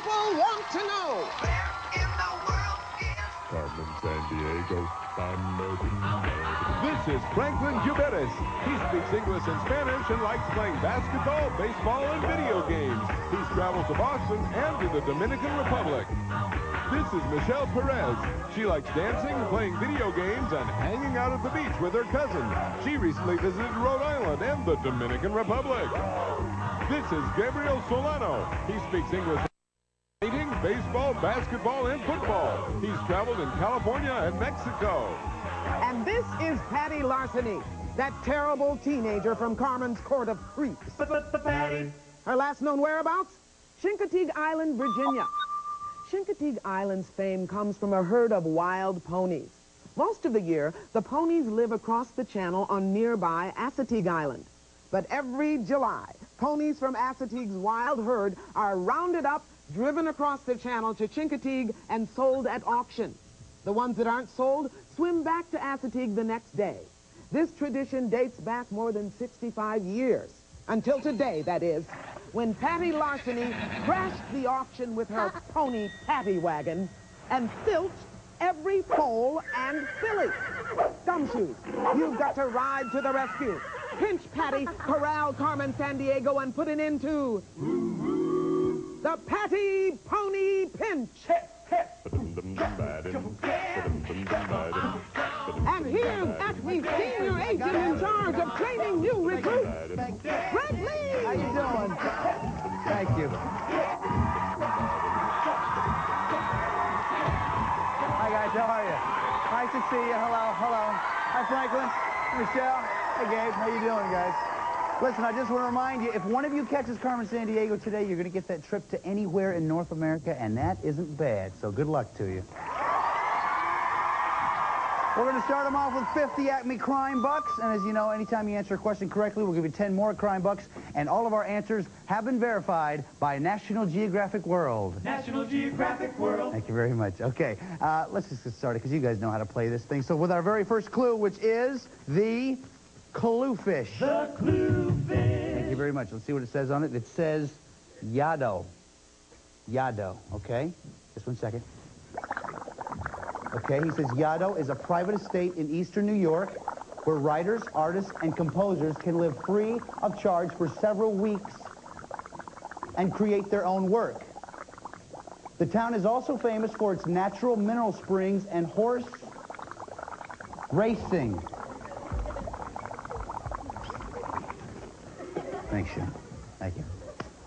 people want to know. Where in the world is Carmen, San Diego. This is Franklin Juberis. He speaks English and Spanish and likes playing basketball, baseball, and video games. He's traveled to Boston and to the Dominican Republic. This is Michelle Perez. She likes dancing, playing video games, and hanging out at the beach with her cousin. She recently visited Rhode Island and the Dominican Republic. This is Gabriel Solano. He speaks English, painting, baseball, basketball, and football. He's traveled in California and Mexico. And this is Patty Larceny, that terrible teenager from Carmen's Court of Creeps. Patty? Her last known whereabouts? Chincoteague Island, Virginia. Chincoteague Island's fame comes from a herd of wild ponies. Most of the year, the ponies live across the channel on nearby Assateague Island. But every July, ponies from Assateague's wild herd are rounded up, driven across the channel to Chincoteague, and sold at auction. The ones that aren't sold swim back to Assateague the next day. This tradition dates back more than 65 years. Until today, that is, when Patty Larceny crashed the auction with her pony paddy wagon and filched every foal and filly. Gumshoes, you've got to ride to the rescue. Pinch Patty, corral Carmen San Diego, and put an end to the Patty Pony Pinch. And here's Acme's senior agent in charge of training new recruits, Greg Lee. How you doing? Thank you. Hi, guys. How are you? Nice to see you. Hello. Hello. Hi, Franklin. Michelle. Hey, Gabe. How you doing, guys? Listen, I just want to remind you, if one of you catches Carmen San Diego today, you're going to get that trip to anywhere in North America, and that isn't bad, so good luck to you. We're going to start them off with 50 Acme Crime Bucks, and as you know, anytime you answer a question correctly, we'll give you 10 more Crime Bucks, and all of our answers have been verified by National Geographic World. National Geographic World. Thank you very much. Okay, let's just get started, because you guys know how to play this thing. So with our very first clue, which is the cluefish. The clue fish. Thank you very much. Let's see what it says on it. It says Yado. Yado, okay? Just 1 second. Okay, he says Yado is a private estate in eastern New York where writers, artists, and composers can live free of charge for several weeks and create their own work. The town is also famous for its natural mineral springs and horse racing. Thanks, Sean. Thank you.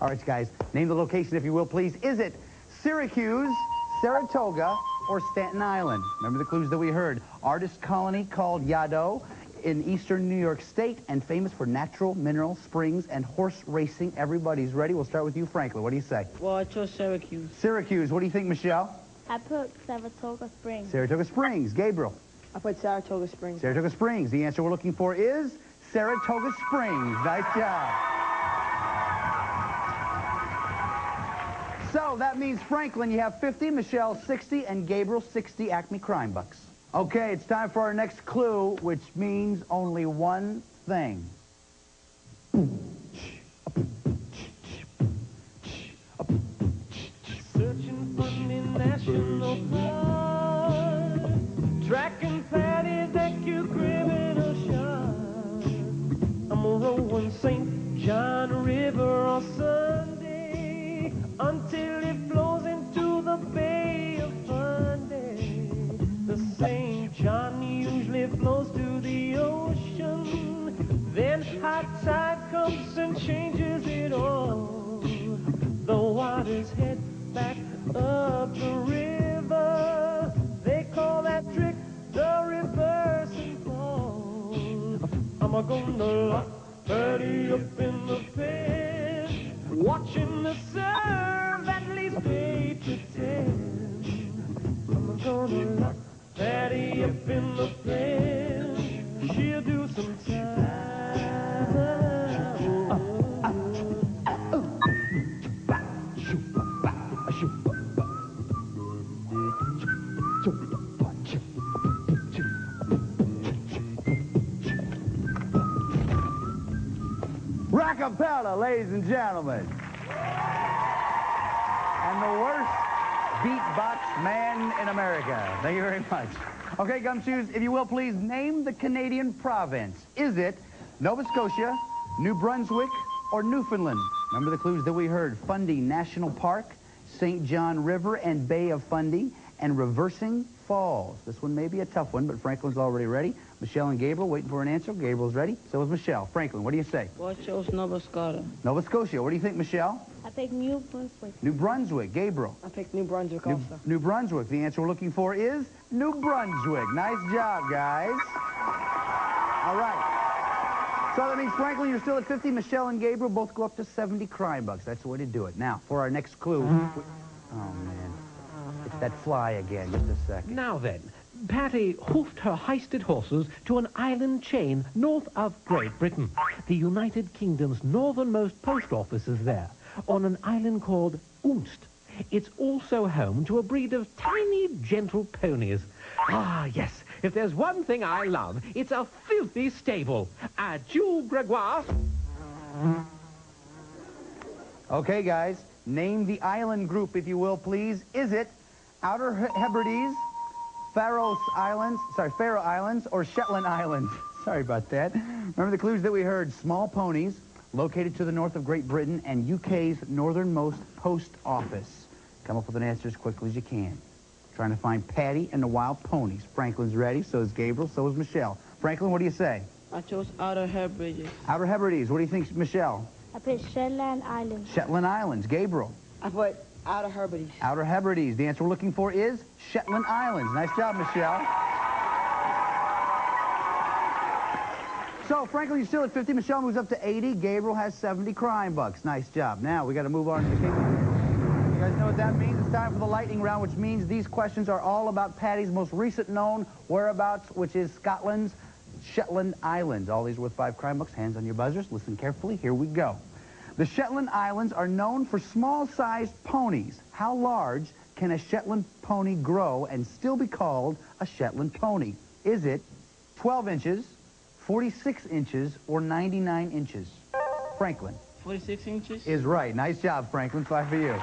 All right, guys, name the location, if you will, please. Is it Syracuse, Saratoga, or Staten Island? Remember the clues that we heard. Artist colony called Yado in eastern New York State and famous for natural mineral springs and horse racing. Everybody's ready. We'll start with you, Franklin. What do you say? Well, I chose Syracuse. Syracuse. What do you think, Michelle? I put Saratoga Springs. Saratoga Springs. Gabriel? I put Saratoga Springs. Saratoga Springs. The answer we're looking for is Saratoga Springs. Nice job. So that means, Franklin, you have 50, Michelle 60, and Gabriel 60 Acme Crime Bucks. Okay, it's time for our next clue, which means only one thing. Searching for the national park. Tracking Patty's EQ criminal shot. I'm rowing St. John River on Sunday until it flows into the Bay of Fundy. The St. John usually flows to the ocean. Then high tide comes and changes it all. The waters head back up the river. They call that trick the reversing fall. I'm gonna lock Patty up in the pen, watching the serve at least 8 to 10. I'm gonna lock Patty up in the pen. She'll do some time. Rockapella, ladies and gentlemen. And the word beatbox man in America. Thank you very much. Okay, Gumshoes, if you will, please name the Canadian province. Is it Nova Scotia, New Brunswick, or Newfoundland? Remember the clues that we heard. Fundy National Park, St. John River and Bay of Fundy, and Reversing Falls. This one may be a tough one, but Franklin's already ready. Michelle and Gabriel waiting for an answer. Gabriel's ready. So is Michelle. Franklin, what do you say? Well, I chose Nova Scotia. Nova Scotia. What do you think, Michelle? I pick New Brunswick. New Brunswick. Gabriel. I picked New Brunswick also. New Brunswick. The answer we're looking for is New Brunswick. Nice job, guys. All right. So that means, Franklin, you're still at 50. Michelle and Gabriel both go up to 70 crime bucks. That's the way to do it. Now, for our next clue. Oh, man. It's that fly again. Just a second. Now then, Patty hoofed her heisted horses to an island chain north of Great Britain. The United Kingdom's northernmost post office is there, on an island called Unst. It's also home to a breed of tiny, gentle ponies. Ah, yes, if there's one thing I love, it's a filthy stable. Adieu, Gregoire. Okay, guys. Name the island group, if you will, please. Is it Outer Hebrides, Faroe Islands, or Shetland Islands? Sorry about that. Remember the clues that we heard. Small ponies, located to the north of Great Britain, and UK's northernmost post office. Come up with an answer as quickly as you can. Trying to find Patty and the wild ponies. Franklin's ready, so is Gabriel, so is Michelle. Franklin, what do you say? I chose Outer Hebrides. Outer Hebrides. What do you think, Michelle? I pick Shetland Islands. Shetland Islands. Gabriel? I put Outer Hebrides. Outer Hebrides. The answer we're looking for is Shetland Islands. Nice job, Michelle. So, Franklin, you're still at 50. Michelle moves up to 80. Gabriel has 70 crime bucks. Nice job. Now, we got to move on to the king. You guys know what that means? It's time for the lightning round, which means these questions are all about Patty's most recent known whereabouts, which is Scotland's Shetland Islands. All these worth 5 crime bucks. Hands on your buzzers. Listen carefully. Here we go. The Shetland Islands are known for small-sized ponies. How large can a Shetland pony grow and still be called a Shetland pony? Is it 12 inches, 46 inches, or 99 inches? Franklin. 46 inches? Is right. Nice job, Franklin. 5 for you.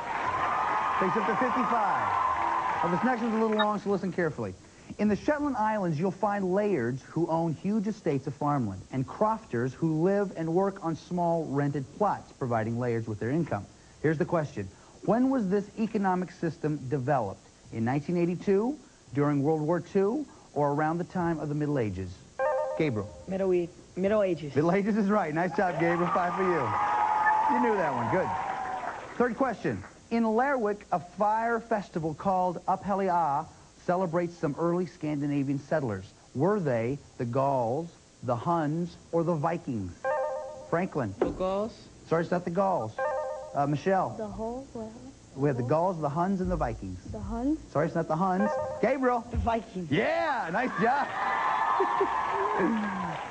Takes up to 55. Well, this next one's a little long, so listen carefully. In the Shetland Islands, you'll find layards who own huge estates of farmland, and crofters who live and work on small rented plots, providing layards with their income. Here's the question. When was this economic system developed? In 1982, during World War II, or around the time of the Middle Ages? Gabriel. Middle Ages. Middle Ages is right. Nice job, Gabriel. 5 for you. You knew that one. Good. Third question. In Lerwick, a fire festival called Uphellia celebrates some early Scandinavian settlers. Were they the Gauls, the Huns, or the Vikings? Franklin. The Gauls. Sorry, it's not the Gauls. Michelle. The whole, well, We have the Gauls, the Huns, and the Vikings. the Huns. Sorry, it's not the Huns. Gabriel. The Vikings. Yeah, nice job.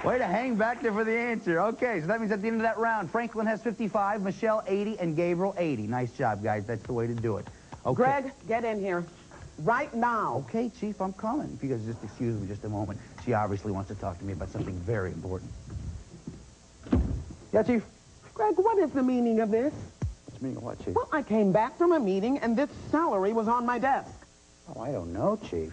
Way to hang back there for the answer. Okay, so that means at the end of that round, Franklin has 55, Michelle 80, and Gabriel 80. Nice job, guys. That's the way to do it. Okay. Greg, get in here. Right now. Okay, Chief, I'm coming. If you guys just excuse me just a moment. She obviously wants to talk to me about something very important. Yeah, Chief? Greg, what is the meaning of this? What's the meaning of what, Chief? Well, I came back from a meeting, and this salary was on my desk. Oh, I don't know, Chief.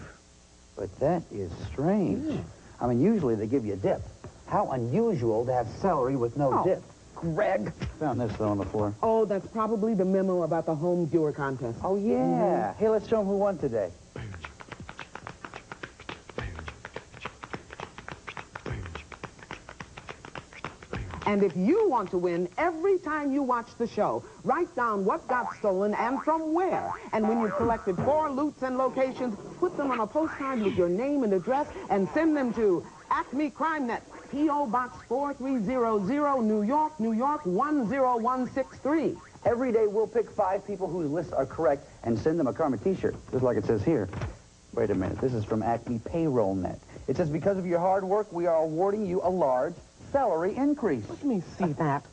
But that is strange. I mean, usually they give you a dip. How unusual to have celery with no dip. Greg. Found this, though, on the floor. Oh, that's probably the memo about the home viewer contest. Oh, yeah. Hey, let's show them who won today. And if you want to win every time you watch the show, write down what got stolen and from where. And when you've collected 4 loots and locations, put them on a postcard with your name and address and send them to Acme Crime Net, P.O. Box 4300, New York, New York 10163. Every day we'll pick 5 people whose lists are correct and send them a Karma t-shirt, just like it says here. Wait a minute. This is from Acme Payroll Net. It says, because of your hard work, we are awarding you a large salary increase. Let me see that.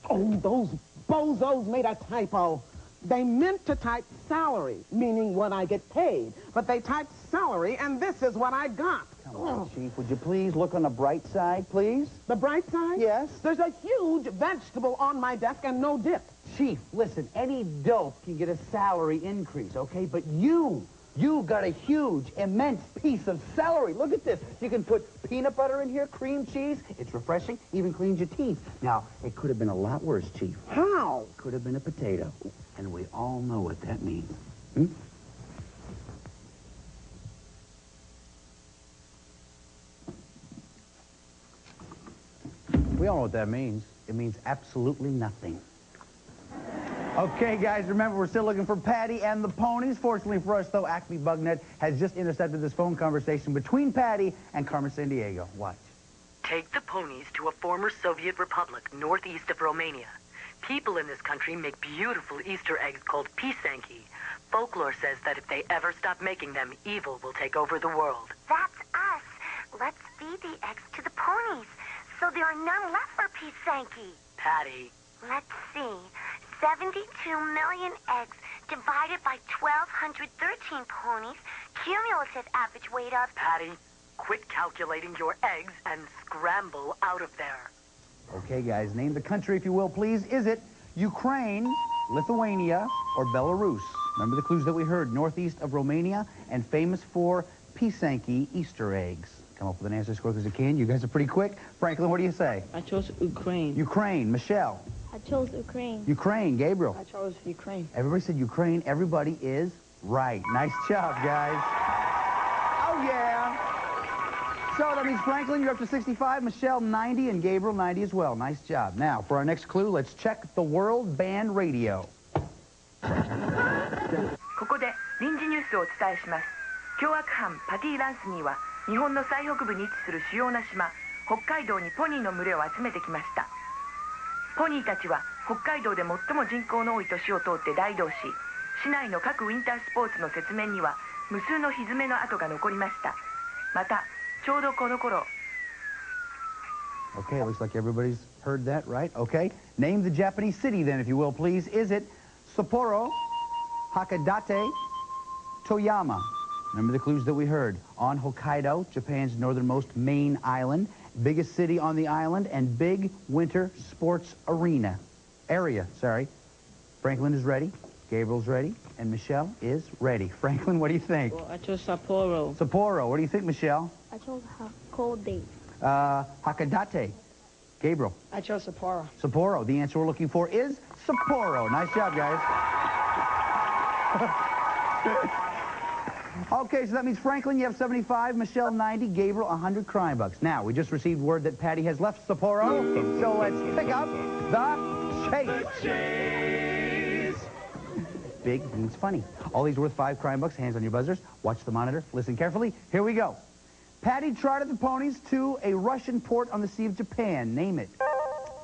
Oh, those bozos made a typo. They meant to type salary, meaning what I get paid. But they typed salary, and this is what I got. Come on, Chief. Would you please look on the bright side, please? The bright side? Yes. There's a huge vegetable on my desk and no dip. Chief, listen, any dope can get a salary increase, okay? But you got a huge, immense piece of celery. Look at this. You can put peanut butter in here, cream cheese. It's refreshing, even cleans your teeth. Now, it could have been a lot worse, Chief. How? Could have been a potato. And we all know what that means. Hmm? We all know what that means. It means absolutely nothing. Okay, guys, remember, we're still looking for Patty and the ponies. Fortunately for us, though, Acme Bugnet has just intercepted this phone conversation between Patty and Carmen Sandiego. Watch. Take the ponies to a former Soviet republic northeast of Romania. People in this country make beautiful Easter eggs called pisanki. Folklore says that if they ever stop making them, evil will take over the world. That's us. Let's feed the eggs to the ponies, so there are none left for pisanki. Patty. Let's see. 72 million eggs divided by 1,213 ponies. Cumulative average weight of... Patty, quit calculating your eggs and scramble out of there. Okay, guys, name the country, if you will, please. Is it Ukraine, Lithuania, or Belarus? Remember the clues that we heard. Northeast of Romania and famous for pisanki Easter eggs. Come up with an answer as quick as you can. You guys are pretty quick. Franklin, what do you say? I chose Ukraine. Ukraine. Michelle? I chose Ukraine. Ukraine. Gabriel? I chose Ukraine. Everybody said Ukraine. Everybody is right. Nice job, guys. Oh, yeah. So that means, Franklin, you're up to 65, Michelle 90, and Gabriel 90 as well. Nice job. Now, for our next clue, let's check the World Band Radio. ここで臨時ニュースをお伝えします。凶悪犯パティ・ランスニーは日本の最北部に位置する主要な島北海道にポニーの群れを集めてきました。ポニーたちは北海道で最も人口の多い都市を通って大移動し、市内の各ウィンタースポーツの雪面には無数のひずめの跡が残りました。またちょうどこの頃。 Okay, looks like everybody's heard that, right? Okay. Name the Japanese city then, if you will, please. Is it Sapporo, Hakodate, Toyama? Remember the clues that we heard. On Hokkaido, Japan's northernmost main island, biggest city on the island, and big winter sports area. Franklin is ready, Gabriel's ready, and Michelle is ready. Franklin, what do you think? Well, I chose Sapporo. Sapporo. What do you think, Michelle? I chose cold date. Hakodate. Gabriel. I chose Sapporo. Sapporo. The answer we're looking for is Sapporo. Nice job, guys. Okay, so that means, Franklin, you have 75, Michelle 90, Gabriel 100 crime bucks. Now, we just received word that Patty has left Sapporo, so let's pick up the chase. Big means funny. All these worth 5 crime bucks. Hands on your buzzers. Watch the monitor. Listen carefully. Here we go. Patty trotted the ponies to a Russian port on the Sea of Japan. Name it.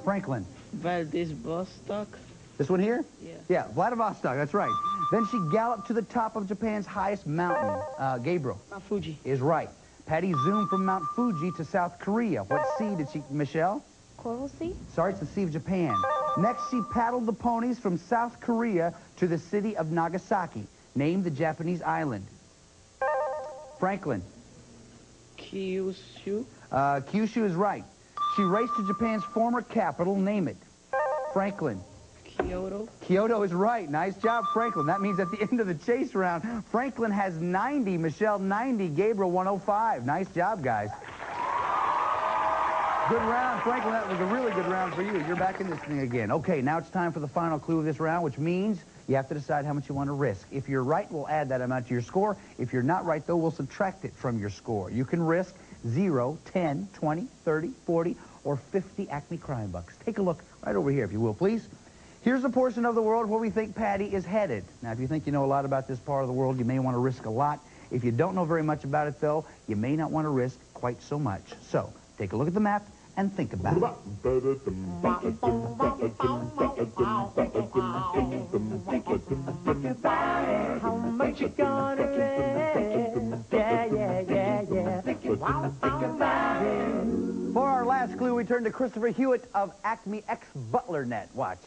Franklin. Vladivostok. This one here? Yeah. Yeah, Vladivostok, that's right. Then she galloped to the top of Japan's highest mountain. Gabriel. Mount Fuji. Is right. Patty zoomed from Mount Fuji to South Korea. What sea did she... Michelle? Coral Sea? Sorry, it's the Sea of Japan. Next, she paddled the ponies from South Korea to the city of Nagasaki. Name the Japanese island. Franklin. Kyushu. Kyushu is right. She raced to Japan's former capital. Name it. Franklin. Kyoto. Kyoto is right. Nice job, Franklin. That means at the end of the chase round, Franklin has 90, Michelle 90, Gabriel 105. Nice job, guys. Good round, Franklin. That was a really good round for you. You're back in this thing again. Okay, now it's time for the final clue of this round, which means you have to decide how much you want to risk. If you're right, we'll add that amount to your score. If you're not right, though, we'll subtract it from your score. You can risk 0, 10, 20, 30, 40, or 50 Acme crime bucks. Take a look right over here, if you will, please. Here's a portion of the world where we think Patty is headed. Now, if you think you know a lot about this part of the world, you may want to risk a lot. If you don't know very much about it, though, you may not want to risk quite so much. So, take a look at the map and think about it. How much you gonna live? Yeah. Think about it. For our last clue, we turn to Christopher Hewitt of Acme X ButlerNet. Watch.